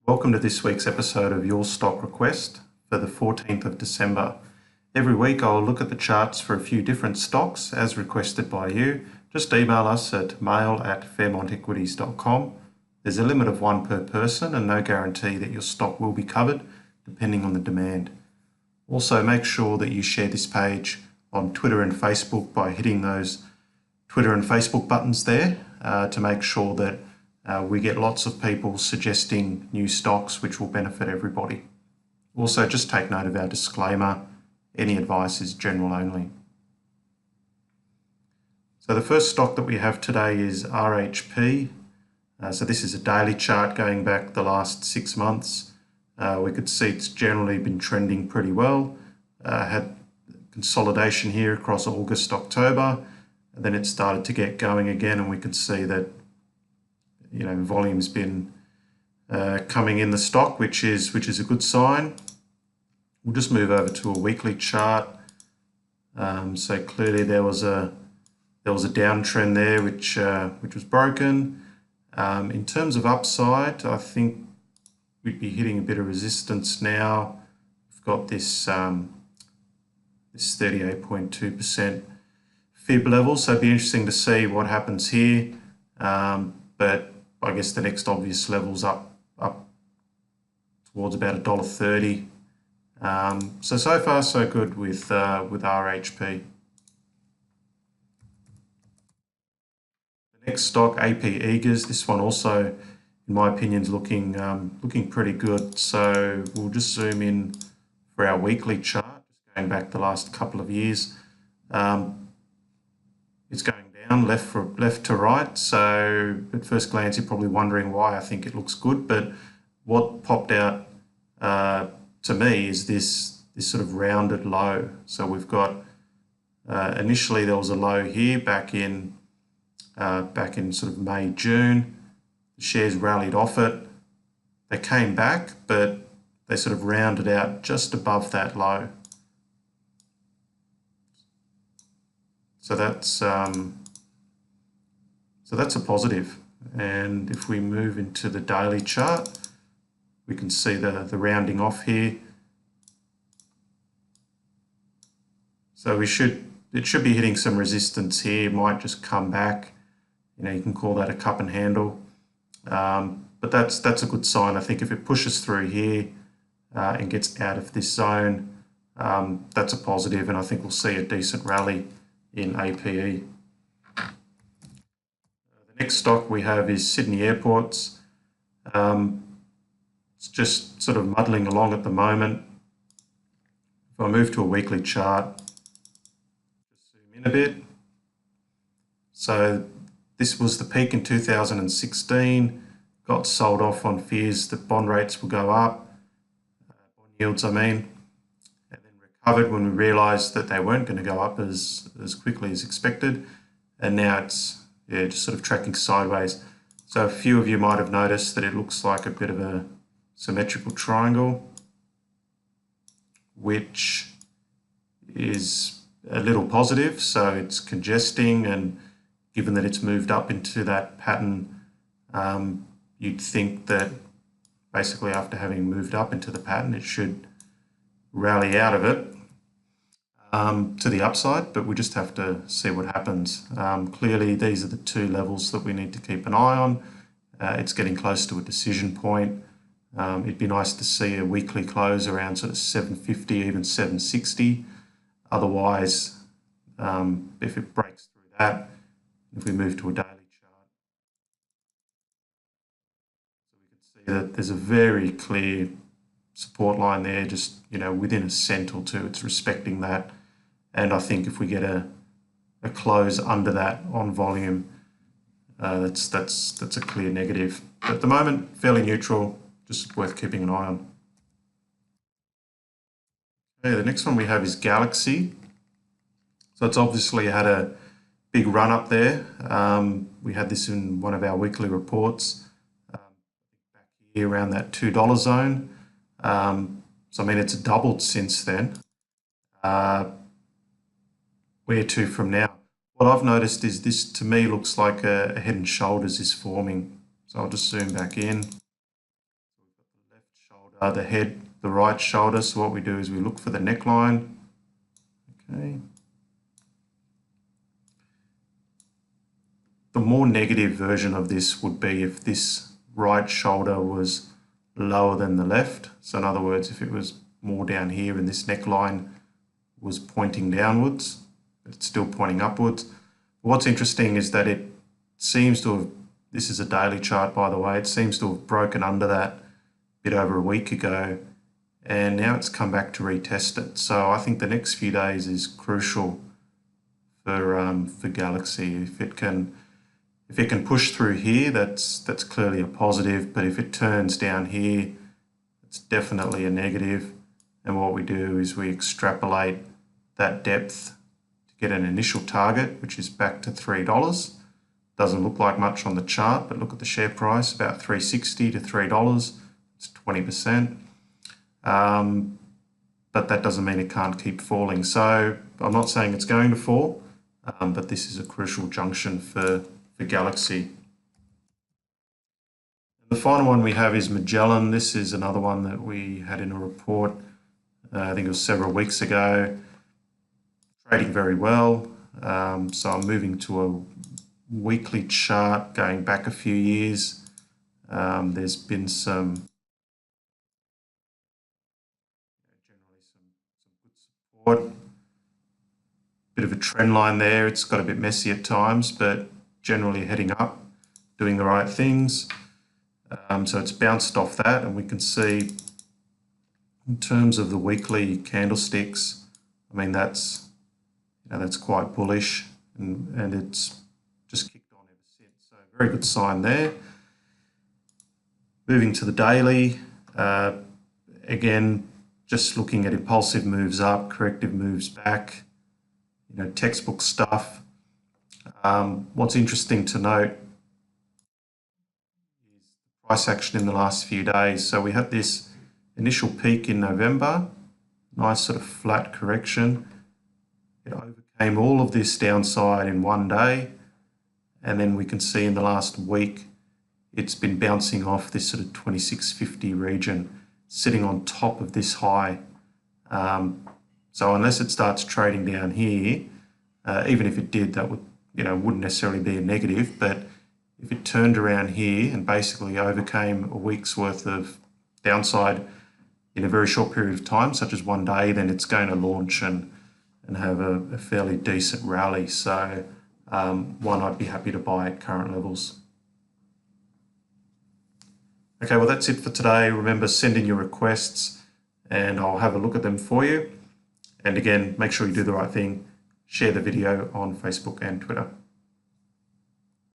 Welcome to this week's episode of Your Stock Request for the 14th of December. Every week I'll look at the charts for a few different stocks as requested by you. Just email us at mail@fairmontequities.com. There's a limit of one per person and no guarantee that your stock will be covered depending on the demand. Also make sure that you share this page on Twitter and Facebook by hitting those Twitter and Facebook buttons there to make sure that we get lots of people suggesting new stocks which will benefit everybody. Also, just take note of our disclaimer. Any advice is general only. So the first stock that we have today is RHP. So this is a daily chart going back the last 6 months. We could see it's generally been trending pretty well. Had consolidation here across August, October, and then it started to get going again, and we can see that volume's been coming in the stock, which is a good sign. We'll just move over to a weekly chart. So clearly there was a downtrend there, which was broken. In terms of upside, I think we'd be hitting a bit of resistance now. We've got this 38.2% fib level, so it'd be interesting to see what happens here. But I guess the next obvious level's up towards about $1.30. So far so good with RHP. The next stock, AP Eagers. This one also, in my opinion, is looking pretty good. So we'll just zoom in for our weekly chart, just going back the last couple of years. It's going down left to right, so at first glance you're probably wondering why. I think it looks good, but what popped out to me is this sort of rounded low. So we've got initially there was a low here back in sort of May, June. The shares rallied off it. They came back, but they sort of rounded out just above that low. So that's a positive. And if we move into the daily chart, we can see the rounding off here. So it should be hitting some resistance here. It might just come back. You can call that a cup and handle. But that's a good sign. I think if it pushes through here and gets out of this zone, that's a positive, and I think we'll see a decent rally in APE. The next stock we have is Sydney Airports. It's just sort of muddling along at the moment. If I move to a weekly chart, just zoom in a bit. So this was the peak in 2016, got sold off on fears that bond rates will go up, bond yields I mean, and then recovered when we realised that they weren't going to go up as quickly as expected, and now it's just sort of tracking sideways. So a few of you might have noticed that it looks like a bit of a symmetrical triangle, which is a little positive. So it's congesting, and given that it's moved up into that pattern, you'd think that basically after having moved up into the pattern, it should rally out of it to the upside, but we just have to see what happens. Clearly, these are the two levels that we need to keep an eye on. It's getting close to a decision point. It'd be nice to see a weekly close around sort of 750, even 760. Otherwise, if it breaks through that, if we move to a daily chart, so we can see that there's a very clear support line there, just within a cent or two. It's respecting that, and I think if we get a close under that on volume, that's a clear negative. But at the moment, fairly neutral, just worth keeping an eye on. Okay, the next one we have is Galaxy. So it's obviously had a big run up there. We had this in one of our weekly reports back here around that $2 zone. So I mean, it's doubled since then. Where to from now? What I've noticed is this, to me, looks like a head and shoulders is forming. So I'll just zoom back in. the head, the right shoulder. So what we do is we look for the neckline. Okay. The more negative version of this would be if this right shoulder was lower than the left. So in other words, if it was more down here and this neckline was pointing downwards, but it's still pointing upwards. What's interesting is that it seems to have, this is a daily chart by the way, it seems to have broken under that a bit over a week ago, and now it's come back to retest it. So I think the next few days is crucial for Galaxy. If it can push through here, that's clearly a positive, but if it turns down here, it's definitely a negative. And what we do is we extrapolate that depth to get an initial target, which is back to $3. Doesn't look like much on the chart, but look at the share price, about $3.60 to $3. It's 20%. But that doesn't mean it can't keep falling. So I'm not saying it's going to fall, but this is a crucial junction for Galaxy. The final one we have is Magellan. This is another one that we had in a report, I think it was several weeks ago. Trading very well. So I'm moving to a weekly chart going back a few years. There's been some good support. Bit of a trend line there. It's got a bit messy at times, but generally heading up, doing the right things. So it's bounced off that, and we can see in terms of the weekly candlesticks, I mean, that's quite bullish, and it's just kicked on ever since. So very good sign there. Moving to the daily, again, just looking at impulsive moves up, corrective moves back, textbook stuff. What's interesting to note is the price action in the last few days. So we had this initial peak in November, nice sort of flat correction. It overcame all of this downside in one day, and then we can see in the last week it's been bouncing off this sort of 2650 region, sitting on top of this high. So unless it starts trading down here, even if it did, that would wouldn't necessarily be a negative, but if it turned around here and basically overcame a week's worth of downside in a very short period of time, such as one day, then it's going to launch and have a fairly decent rally. So one I'd be happy to buy at current levels. Okay, well that's it for today. Remember, send in your requests and I'll have a look at them for you. And again, make sure you do the right thing. Share the video on Facebook and Twitter.